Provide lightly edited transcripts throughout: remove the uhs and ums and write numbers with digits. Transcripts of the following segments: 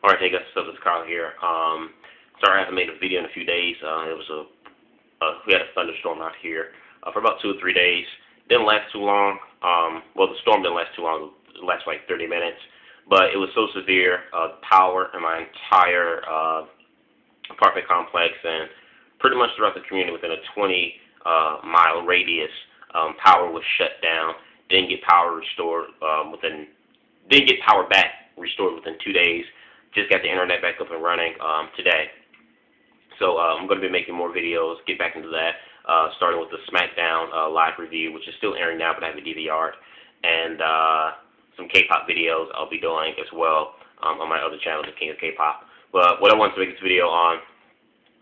Alright, hey guys, what's up? It's Carl here. Sorry I haven't made a video in a few days. We had a thunderstorm out here for about 2 or 3 days. Didn't last too long. Well, the storm didn't last too long. It lasted like 30 minutes. But it was so severe, power in my entire apartment complex and pretty much throughout the community within a 20-mile radius, power was shut down. Didn't get power back restored within 2 days. Just got the internet back up and running today. So I'm going to be making more videos, get back into that, starting with the SmackDown live review, which is still airing now, but I have a DVR, and some K-pop videos I'll be doing as well on my other channel, The King of K-pop. But what I want to make this video on,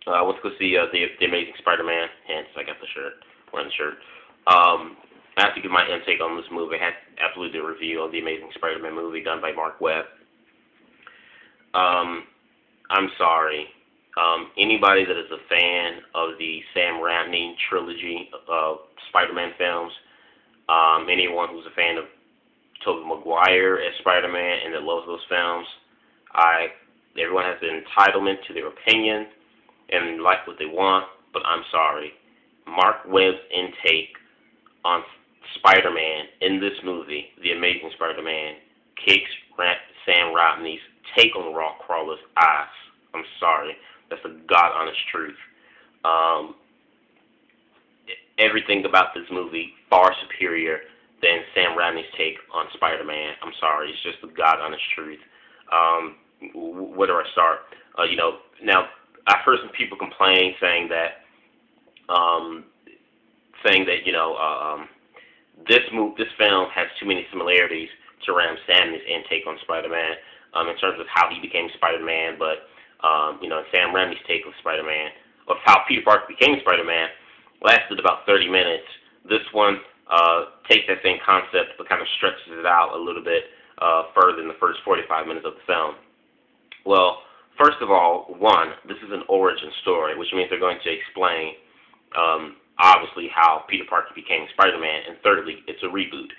I want to go see the Amazing Spider-Man, hence I got the shirt, wearing the shirt. I have to give my intake on this movie. I had absolutely a review on the Amazing Spider-Man movie done by Mark Webb. I'm sorry. Anybody that is a fan of the Sam Raimi trilogy of Spider-Man films, anyone who's a fan of Tobey Maguire as Spider-Man and that loves those films, everyone has the entitlement to their opinion and like what they want, but I'm sorry. Mark Webb's intake on Spider-Man in this movie, The Amazing Spider-Man, kicks Sam Raimi's take on Rockcrawler's ass. I'm sorry. That's the God-honest truth. Everything about this movie far superior than Sam Raimi's take on Spider-Man. I'm sorry. It's just the God-honest truth. Where do I start? Now I've heard some people complain, saying that this film has too many similarities to Sam Raimi's intake on Spider-Man, in terms of how he became Spider-Man, but Sam Raimi's take on Spider-Man, of how Peter Parker became Spider-Man, lasted about 30 minutes. This one takes that same concept but kind of stretches it out a little bit further than the first 45 minutes of the film. Well, first of all, this is an origin story, which means they're going to explain, obviously, how Peter Parker became Spider-Man, and thirdly, it's a reboot.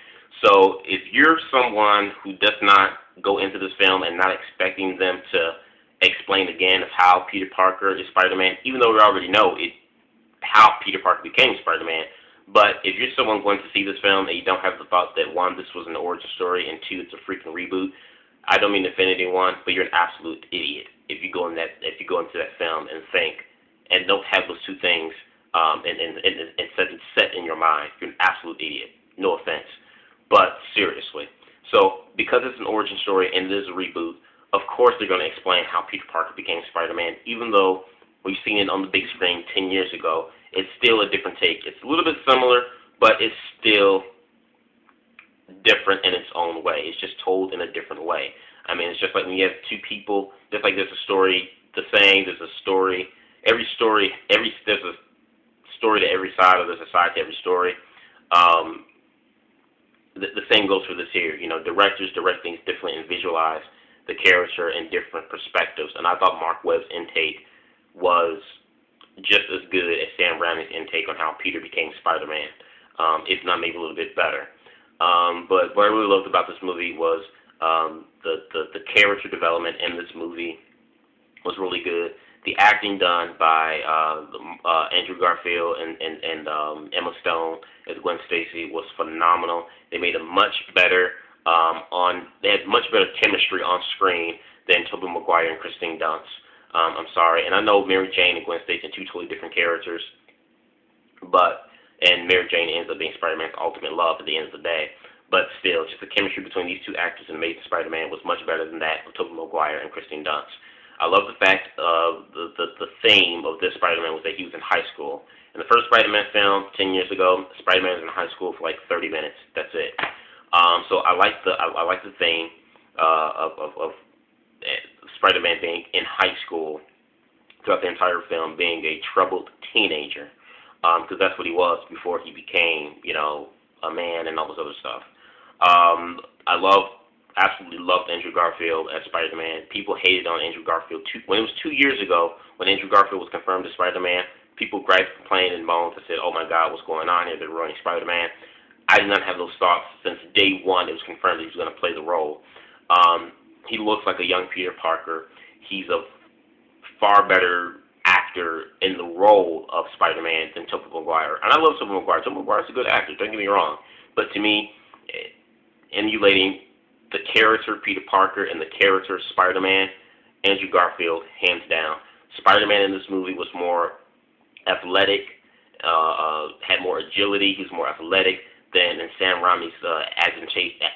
So if you're someone who does not go into this film and not expecting them to explain again of how Peter Parker is Spider-Man, even though we already know how Peter Parker became Spider-Man, but if you're someone going to see this film and you don't have the thought that, one, this was an origin story, and two, it's a freaking reboot, I don't mean to offend anyone, but you're an absolute idiot if you go into that film and think and don't have those two things and set in your mind. You're an absolute idiot. No offense. But seriously. So because it's an origin story and it is a reboot, of course they're going to explain how Peter Parker became Spider-Man, even though we've seen it on the big screen 10 years ago. It's still a different take. It's a little bit similar, but it's still different in its own way. It's just told in a different way. I mean, it's just like when you have two people, just like there's a story, there's a story to every side, or there's a side to every story. The same goes for this here. Directors direct things differently and visualize the character in different perspectives. And I thought Mark Webb's intake was just as good as Sam Raimi's intake on how Peter became Spider-Man, if not maybe a little bit better. But what I really loved about this movie was the character development in this movie was really good. The acting done by Andrew Garfield and Emma Stone as Gwen Stacy was phenomenal. They made they had much better chemistry on screen than Tobey Maguire and Kristen Dunst. I'm sorry, and I know Mary Jane and Gwen Stacy are two totally different characters, and Mary Jane ends up being Spider-Man's ultimate love at the end of the day. But still, just the chemistry between these two actors in Amazing Spider-Man was much better than that of Tobey Maguire and Kristen Dunst. I love the fact the theme of this Spider-Man was that he was in high school. In the first Spider-Man film 10 years ago, Spider-Man was in high school for like 30 minutes. That's it. So I like the theme of Spider-Man being in high school throughout the entire film, being a troubled teenager, because that's what he was before he became, a man and all this other stuff. Absolutely loved Andrew Garfield as Spider-Man. People hated on Andrew Garfield when it was 2 years ago when Andrew Garfield was confirmed as Spider-Man. People complained and moaned and said, "Oh my God, what's going on here? They're ruining Spider-Man." I did not have those thoughts since day one. It was confirmed that he was going to play the role. He looks like a young Peter Parker. He's a far better actor in the role of Spider-Man than Tobey Maguire. And I love Tobey Maguire. Tobey Maguire's a good actor, don't get me wrong. But to me, emulating the character Peter Parker and the character Spider-Man, Andrew Garfield, hands down. Spider-Man in this movie was more athletic, had more agility. He was more athletic than in Sam Raimi's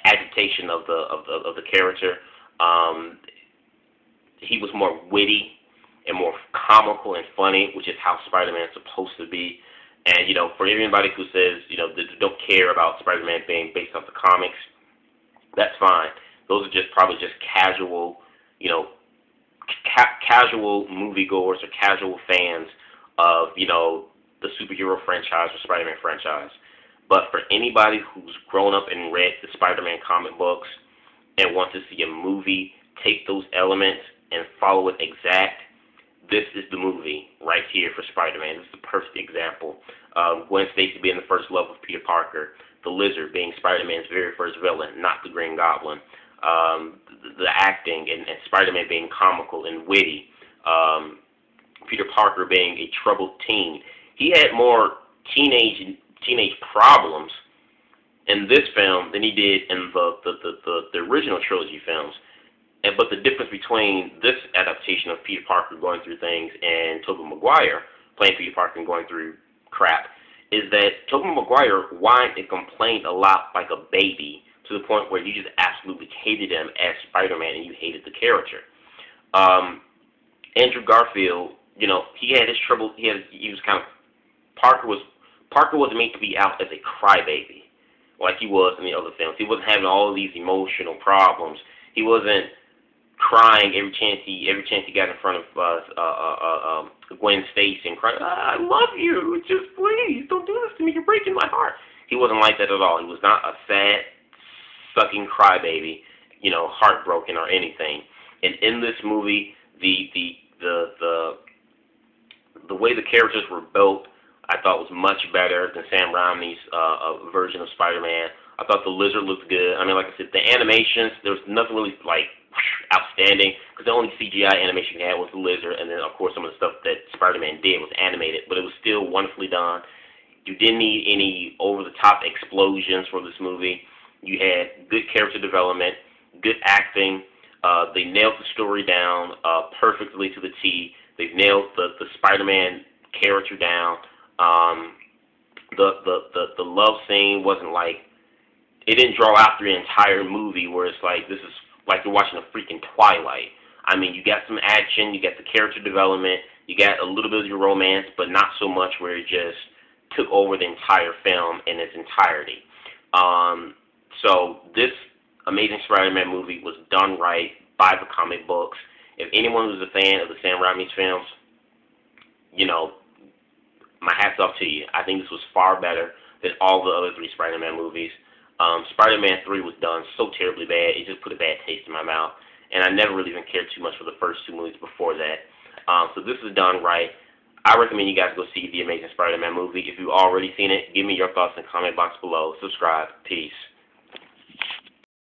agitation of the character. He was more witty and more comical and funny, which is how Spider-Man is supposed to be. And, you know, for everybody who says, you know, they don't care about Spider-Man being based off the comics, that's fine. Those are just probably just casual, you know, casual moviegoers or casual fans of, you know, the superhero franchise or Spider-Man franchise. But for anybody who's grown up and read the Spider-Man comic books and wants to see a movie take those elements and follow it exact, this is the movie right here for Spider-Man. This is the perfect example. Gwen Stacy being the first love of Peter Parker, the Lizard being Spider-Man's very first villain, not the Green Goblin, the acting and Spider-Man being comical and witty, Peter Parker being a troubled teen. He had more teenage problems in this film than he did in the original trilogy films. But the difference between this adaptation of Peter Parker going through things and Tobey Maguire playing Peter Parker and going through crap is that Tobey Maguire whined and complained a lot like a baby to the point where you just absolutely hated him as Spider-Man and you hated the character. Andrew Garfield, you know, he had his trouble. He was kind of Parker wasn't meant to be out as a crybaby like he was in the other films. He wasn't having all of these emotional problems. He wasn't crying every chance he got in front of Gwen Stacy and crying, I love you, just please don't do this to me, you're breaking my heart. He wasn't like that at all. He was not a sad, sucking crybaby, you know, heartbroken or anything. And in this movie, the way the characters were built, I thought was much better than Sam Raimi's version of Spider-Man. I thought the Lizard looked good. I mean, like I said, the animations, there was nothing really, like, outstanding, because the only CGI animation he had was the Lizard, and then, of course, some of the stuff that Spider-Man did was animated, but it was still wonderfully done. You didn't need any over-the-top explosions for this movie. You had good character development, good acting. They nailed the story down perfectly to the T. They've nailed the Spider-Man character down. The love scene wasn't like, it didn't draw out through the entire movie where it's like, this is like you're watching a freaking Twilight. I mean, you got some action, you got the character development, you got a little bit of your romance, but not so much where it just took over the entire film in its entirety. So this Amazing Spider-Man movie was done right by the comic books. If anyone who's a fan of the Sam Raimi's films, you know, my hat's off to you. I think this was far better than all the other three Spider-Man movies. Spider-Man 3 was done so terribly bad, it just put a bad taste in my mouth. And I never really even cared too much for the first two movies before that. So this is done right. I recommend you guys go see the Amazing Spider-Man movie. If you've already seen it, give me your thoughts in the comment box below. Subscribe. Peace.